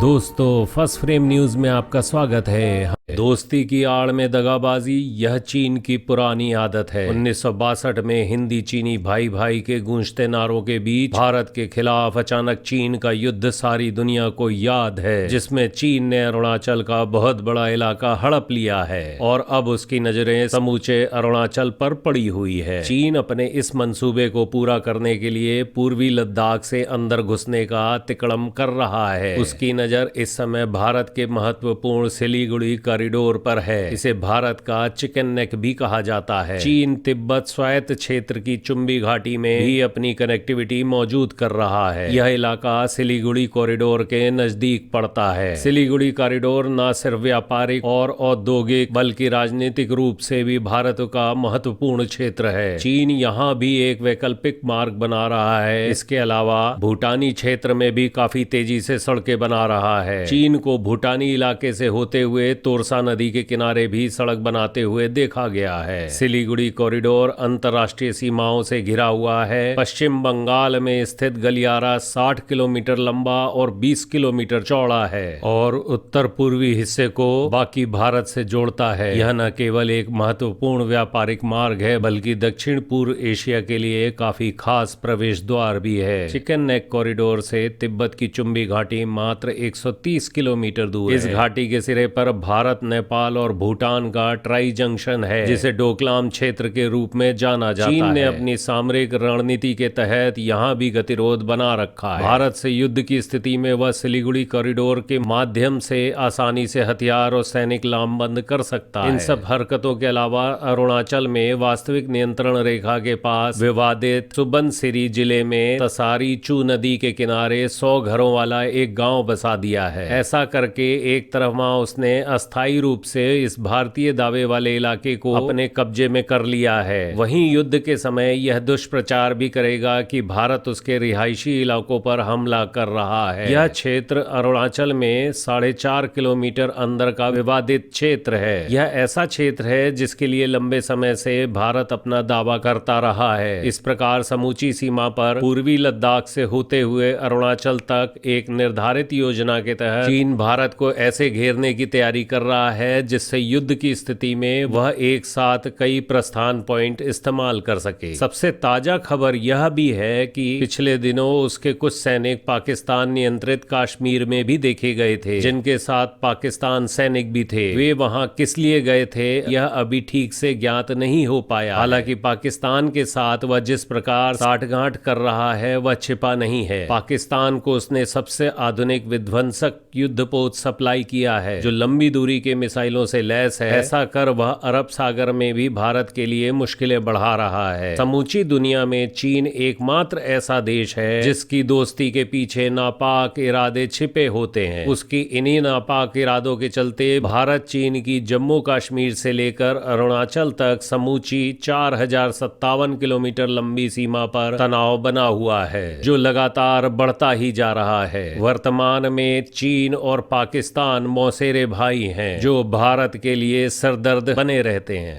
दोस्तों, first frame news में आपका स्वागत है। दोस्ती की आड़ में दगाबाजी, यह चीन की पुरानी आदत है। 1962 में हिंदी चीनी भाई भाई के गूंजते नारों के बीच भारत के खिलाफ अचानक चीन का युद्ध सारी दुनिया को याद है, जिसमें चीन ने अरुणाचल का बहुत बड़ा इलाका हड़प लिया है और अब उसकी नजरें समूचे अरुणाचल पर पड़ी हुई है। चीन अपने इस मंसूबे को पूरा करने के लिए पूर्वी लद्दाख से अंदर घुसने का तिकड़म कर रहा है। उसकी नजर इस समय भारत के महत्वपूर्ण सिलीगुड़ी कॉरिडोर पर है। इसे भारत का चिकन नेक भी कहा जाता है। चीन तिब्बत स्वायत्त क्षेत्र की चुंबी घाटी में भी अपनी कनेक्टिविटी मौजूद कर रहा है। यह इलाका सिलीगुड़ी कॉरिडोर के नजदीक पड़ता है। सिलीगुड़ी कॉरिडोर न सिर्फ व्यापारिक और औद्योगिक बल्कि राजनीतिक रूप से भी भारत का महत्वपूर्ण क्षेत्र है। चीन यहाँ भी एक वैकल्पिक मार्ग बना रहा है। इसके अलावा भूटानी क्षेत्र में भी काफी तेजी से सड़कें बना रहा है। चीन को भूटानी इलाके से होते हुए तोरसा नदी के किनारे भी सड़क बनाते हुए देखा गया है। सिलीगुड़ी कॉरिडोर अंतर्राष्ट्रीय सीमाओं से घिरा हुआ है। पश्चिम बंगाल में स्थित गलियारा 60 किलोमीटर लंबा और 20 किलोमीटर चौड़ा है और उत्तर पूर्वी हिस्से को बाकी भारत से जोड़ता है। यह न केवल एक महत्वपूर्ण व्यापारिक मार्ग है बल्कि दक्षिण पूर्व एशिया के लिए काफी खास प्रवेश द्वार भी है। चिकन नेक कॉरिडोर से तिब्बत की चुंबी घाटी मात्र 130 किलोमीटर दूर है। इस घाटी के सिरे पर भारत, नेपाल और भूटान का ट्राई जंक्शन है, जिसे डोकलाम क्षेत्र के रूप में जाना जाता है। चीन ने अपनी सामरिक रणनीति के तहत यहाँ भी गतिरोध बना रखा है। भारत से युद्ध की स्थिति में वह सिलीगुड़ी कॉरिडोर के माध्यम से आसानी से हथियार और सैनिक लामबंद कर सकता है। इन सब हरकतों के अलावा अरुणाचल में वास्तविक नियंत्रण रेखा के पास विवादित सुबनसिरी जिले में तसारी चू नदी के किनारे 100 घरों वाला एक गांव बसा दिया है। ऐसा करके एक तरफ वहां उसने अस्थायी रूप से इस भारतीय दावे वाले इलाके को अपने कब्जे में कर लिया है। वहीं युद्ध के समय यह दुष्प्रचार भी करेगा कि भारत उसके रिहायशी इलाकों पर हमला कर रहा है। यह क्षेत्र अरुणाचल में 4.5 किलोमीटर अंदर का विवादित क्षेत्र है। यह ऐसा क्षेत्र है जिसके लिए लंबे समय से भारत अपना दावा करता रहा है। इस प्रकार समूची सीमा पर पूर्वी लद्दाख से होते हुए अरुणाचल तक एक निर्धारित योजना के तहत चीन भारत को ऐसे घेरने की तैयारी कर रहा है जिससे युद्ध की स्थिति में वह एक साथ कई प्रस्थान पॉइंट इस्तेमाल कर सके। सबसे ताजा खबर यह भी है कि पिछले दिनों उसके कुछ सैनिक पाकिस्तान नियंत्रित कश्मीर में भी देखे गए थे, जिनके साथ पाकिस्तान सैनिक भी थे। वे वहां किस लिए गए थे यह अभी ठीक से ज्ञात नहीं हो पाया। हालांकि पाकिस्तान के साथ वह जिस प्रकार साठगांठ कर रहा है वह छिपा नहीं है। पाकिस्तान को उसने सबसे आधुनिक विध्वंसक युद्धपोत सप्लाई किया है जो लंबी दूरी के मिसाइलों से लैस है। ऐसा कर वह अरब सागर में भी भारत के लिए मुश्किलें बढ़ा रहा है। समूची दुनिया में चीन एकमात्र ऐसा देश है जिसकी दोस्ती के पीछे नापाक इरादे छिपे होते हैं। उसकी इन्हीं नापाक इरादों के चलते भारत चीन की जम्मू कश्मीर से लेकर अरुणाचल तक समूची 4057 किलोमीटर लंबी सीमा पर तनाव बना हुआ है, जो लगातार बढ़ता ही जा रहा है। वर्तमान में चीन और पाकिस्तान मौसेरे भाई हैं जो भारत के लिए सरदर्द बने रहते हैं।